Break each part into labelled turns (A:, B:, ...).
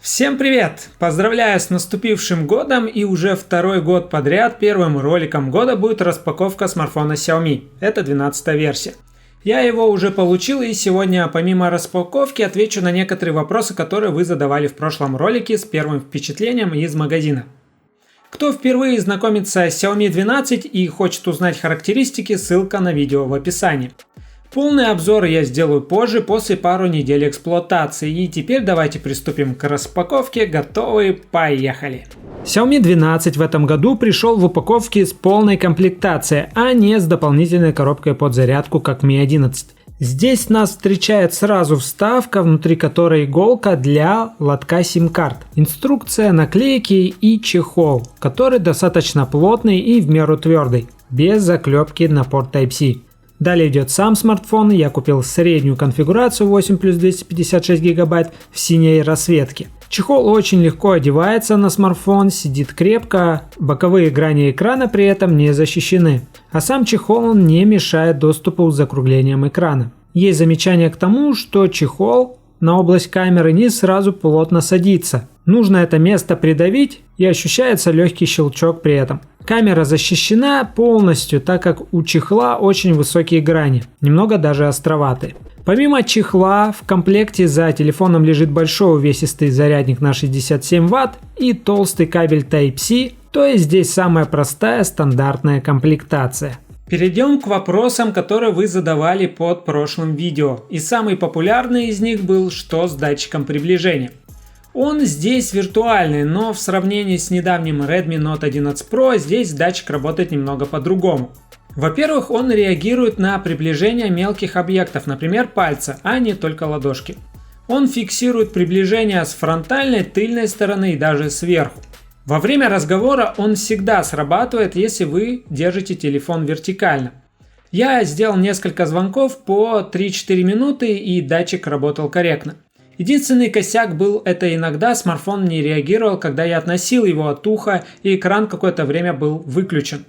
A: Всем привет! Поздравляю с наступившим годом, и уже второй год подряд первым роликом года будет распаковка смартфона Xiaomi. Это 12-я версия. Я его уже получил, и сегодня помимо распаковки отвечу на некоторые вопросы, которые вы задавали в прошлом ролике с первым впечатлением из магазина. Кто впервые знакомится с Xiaomi 12 и хочет узнать характеристики, ссылка на видео в описании. Полный обзор я сделаю позже, после пару недель эксплуатации. И теперь давайте приступим к распаковке. Готовы? Поехали! Xiaomi 12 в этом году пришел в упаковке с полной комплектацией, а не с дополнительной коробкой под зарядку, как Mi 11. Здесь нас встречает сразу вставка, внутри которой иголка для лотка сим-карт, инструкция, наклейки и чехол, который достаточно плотный и в меру твердый, без заклепки на порт Type-C. Далее идет сам смартфон, я купил среднюю конфигурацию 8 плюс 256 гигабайт в синей расцветке. Чехол очень легко одевается на смартфон, сидит крепко, боковые грани экрана при этом не защищены. А сам чехол он не мешает доступу с закруглением экрана. Есть замечание к тому, что чехол на область камеры не сразу плотно садится. Нужно это место придавить, и ощущается легкий щелчок при этом. Камера защищена полностью, так как у чехла очень высокие грани, немного даже островатые. Помимо чехла в комплекте за телефоном лежит большой увесистый зарядник на 67 Вт и толстый кабель Type-C, то есть здесь самая простая стандартная комплектация. Перейдем к вопросам, которые вы задавали под прошлым видео. И самый популярный из них был, что с датчиком приближения. Он здесь виртуальный, но в сравнении с недавним Redmi Note 11 Pro здесь датчик работает немного по-другому. Во-первых, он реагирует на приближение мелких объектов, например пальца, а не только ладошки. Он фиксирует приближение с фронтальной, тыльной стороны и даже сверху. Во время разговора он всегда срабатывает, если вы держите телефон вертикально. Я сделал несколько звонков по 3-4 минуты, и датчик работал корректно. Единственный косяк был, это иногда смартфон не реагировал, когда я относил его от уха, и экран какое-то время был выключен.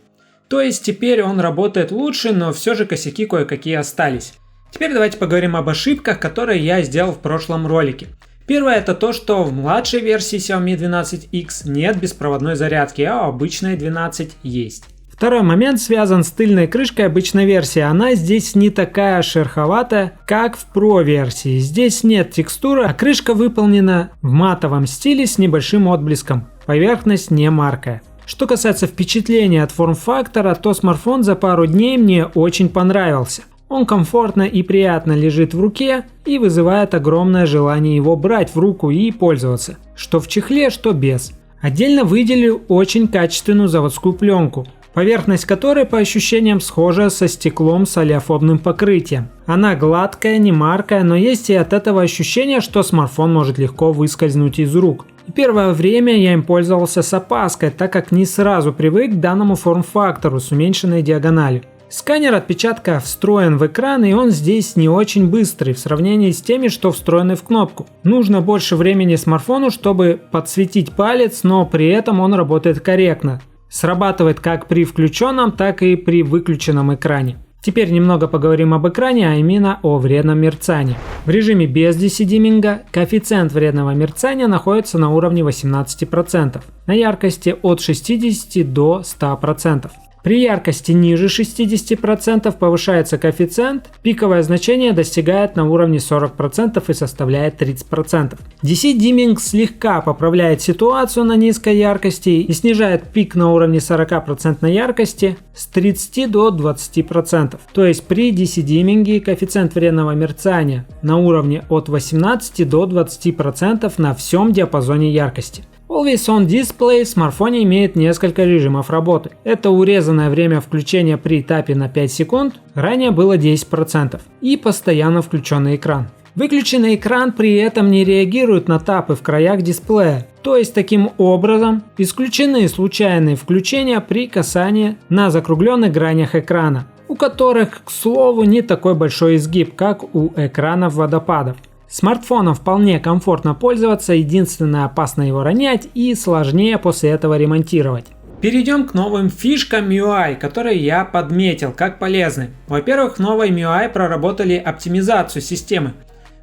A: То есть теперь он работает лучше, но все же косяки кое-какие остались. Теперь давайте поговорим об ошибках, которые я сделал в прошлом ролике. Первое, это то, что в младшей версии Xiaomi 12X нет беспроводной зарядки, а у обычной 12 есть. Второй момент связан с тыльной крышкой обычной версии. Она здесь не такая шероховатая, как в Pro версии. Здесь нет текстуры, а крышка выполнена в матовом стиле с небольшим отблеском. Поверхность не маркая. Что касается впечатления от форм-фактора, то смартфон за пару дней мне очень понравился. Он комфортно и приятно лежит в руке и вызывает огромное желание его брать в руку и пользоваться. Что в чехле, что без. Отдельно выделю очень качественную заводскую пленку, поверхность которой по ощущениям схожа со стеклом с олеофобным покрытием. Она гладкая, не маркая, но есть и от этого ощущение, что смартфон может легко выскользнуть из рук. И первое время я им пользовался с опаской, так как не сразу привык к данному форм-фактору с уменьшенной диагональю. Сканер отпечатка встроен в экран, и он здесь не очень быстрый в сравнении с теми, что встроены в кнопку. Нужно больше времени смартфону, чтобы подсветить палец, но при этом он работает корректно. Срабатывает как при включенном, так и при выключенном экране. Теперь немного поговорим об экране, а именно о вредном мерцании. В режиме без DC-димминга коэффициент вредного мерцания находится на уровне 18%, на яркости от 60 до 100%. При яркости ниже 60% повышается коэффициент, пиковое значение достигает на уровне 40% и составляет 30%. DC-димминг слегка поправляет ситуацию на низкой яркости и снижает пик на уровне 40% яркости с 30 до 20%. То есть при DC-димминге коэффициент вредного мерцания на уровне от 18 до 20% на всем диапазоне яркости. Always On Display в смартфоне имеет несколько режимов работы. Это урезанное время включения при тапе на 5 секунд, ранее было 10%, и постоянно включенный экран. Выключенный экран при этом не реагирует на тапы в краях дисплея, то есть таким образом исключены случайные включения при касании на закругленных гранях экрана, у которых, к слову, не такой большой изгиб, как у экранов водопадов. Смартфоном вполне комфортно пользоваться, единственное, опасно его ронять и сложнее после этого ремонтировать. Перейдем к новым фишкам MIUI, которые я подметил как полезны. Во-первых, в новой MIUI проработали оптимизацию системы.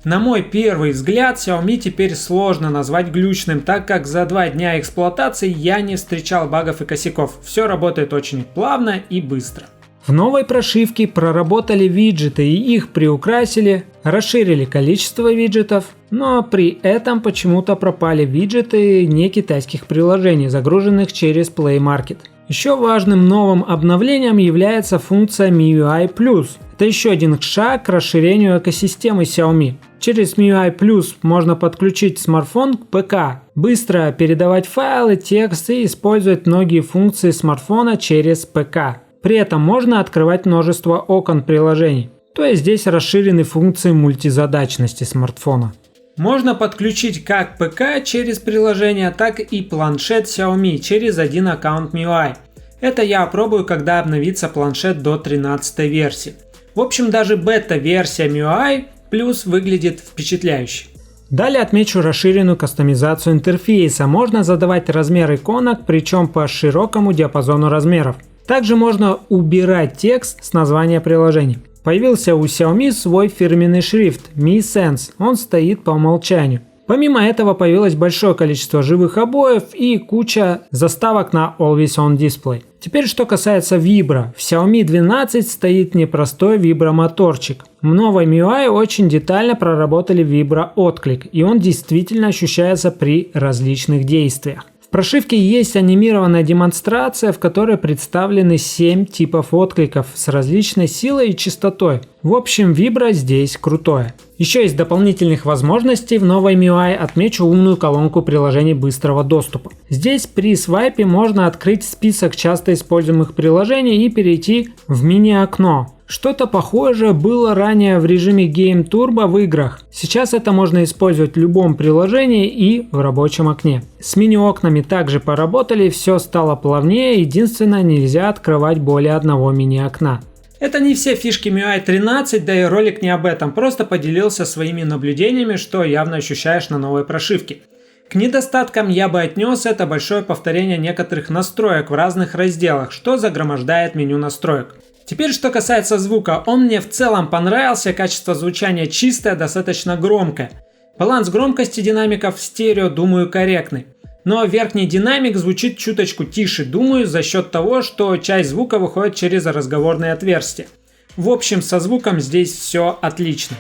A: На мой первый взгляд, Xiaomi теперь сложно назвать глючным, так как за 2 дня эксплуатации я не встречал багов и косяков. Все работает очень плавно и быстро. В новой прошивке проработали виджеты и их приукрасили, расширили количество виджетов, но при этом почему-то пропали виджеты не китайских приложений, загруженных через Play Market. Еще важным новым обновлением является функция MIUI Plus. Это еще один шаг к расширению экосистемы Xiaomi. Через MIUI Plus можно подключить смартфон к ПК, быстро передавать файлы, текст и использовать многие функции смартфона через ПК. При этом можно открывать множество окон приложений. То есть здесь расширены функции мультизадачности смартфона. Можно подключить как ПК через приложение, так и планшет Xiaomi через один аккаунт MIUI. Это я опробую, когда обновится планшет до 13 версии. В общем, даже бета-версия MIUI Plus выглядит впечатляюще. Далее отмечу расширенную кастомизацию интерфейса. Можно задавать размер иконок, причем по широкому диапазону размеров. Также можно убирать текст с названия приложений. Появился у Xiaomi свой фирменный шрифт Mi Sans, он стоит по умолчанию. Помимо этого появилось большое количество живых обоев и куча заставок на Always On Display. Теперь что касается вибро. В Xiaomi 12 стоит непростой вибромоторчик. В новой MIUI очень детально проработали виброотклик, и он действительно ощущается при различных действиях. В прошивке есть анимированная демонстрация, в которой представлены 7 типов откликов с различной силой и частотой. В общем, вибро здесь крутое. Еще из дополнительных возможностей в новой MIUI отмечу умную колонку приложений быстрого доступа. Здесь при свайпе можно открыть список часто используемых приложений и перейти в мини-окно. Что-то похожее было ранее в режиме Game Turbo в играх. Сейчас это можно использовать в любом приложении и в рабочем окне. С мини-окнами также поработали, все стало плавнее, единственное, нельзя открывать более одного мини-окна. Это не все фишки MIUI 13, да и ролик не об этом, просто поделился своими наблюдениями, что явно ощущаешь на новой прошивке. К недостаткам я бы отнес это большое повторение некоторых настроек в разных разделах, что загромождает меню настроек. Теперь, что касается звука, он мне в целом понравился, качество звучания чистое, достаточно громкое. Баланс громкости динамиков в стерео, думаю, корректный. Но верхний динамик звучит чуточку тише, думаю, за счет того, что часть звука выходит через разговорные отверстия. В общем, со звуком здесь все отлично.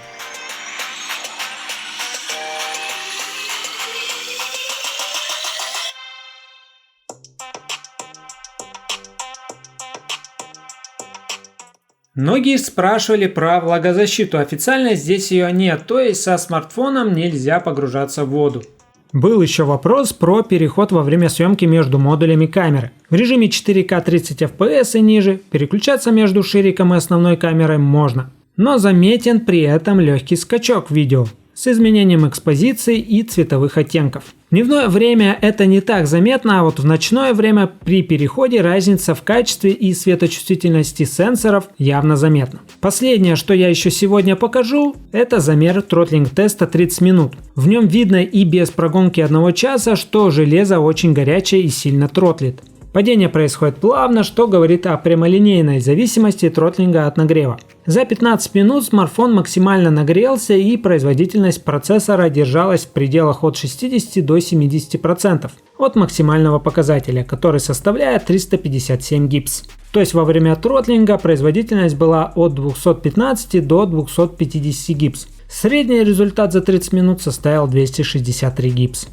A: Многие спрашивали про влагозащиту, официально здесь ее нет, то есть со смартфоном нельзя погружаться в воду. Был еще вопрос про переход во время съемки между модулями камеры. В режиме 4К 30 FPS и ниже переключаться между шириком и основной камерой можно. Но заметен при этом легкий скачок в видео с изменением экспозиции и цветовых оттенков. В дневное время это не так заметно, а вот в ночное время при переходе разница в качестве и светочувствительности сенсоров явно заметна. Последнее, что я еще сегодня покажу, это замер тротлинг-теста 30 минут. В нем видно и без прогонки 1 часа, что железо очень горячее и сильно тротлит. Падение происходит плавно, что говорит о прямолинейной зависимости тротлинга от нагрева. За 15 минут смартфон максимально нагрелся и производительность процессора держалась в пределах от 60 до 70% от максимального показателя, который составляет 357 Гц. То есть во время тротлинга производительность была от 215 до 250 Гц. Средний результат за 30 минут составил 263 Гц.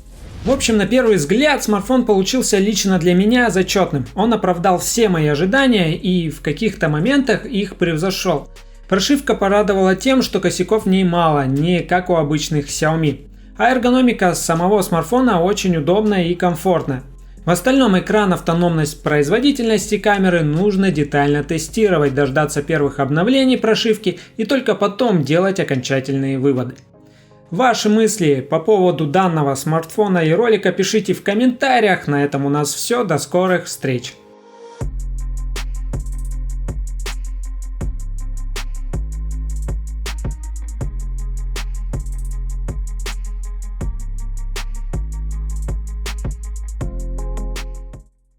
A: В общем, на первый взгляд смартфон получился лично для меня зачетным. Он оправдал все мои ожидания и в каких-то моментах их превзошел. Прошивка порадовала тем, что косяков в ней мало, не как у обычных Xiaomi. А эргономика самого смартфона очень удобная и комфортная. В остальном экран, автономность, производительность и камеры нужно детально тестировать, дождаться первых обновлений прошивки и только потом делать окончательные выводы. Ваши мысли по поводу данного смартфона и ролика пишите в комментариях. На этом у нас все. До скорых встреч!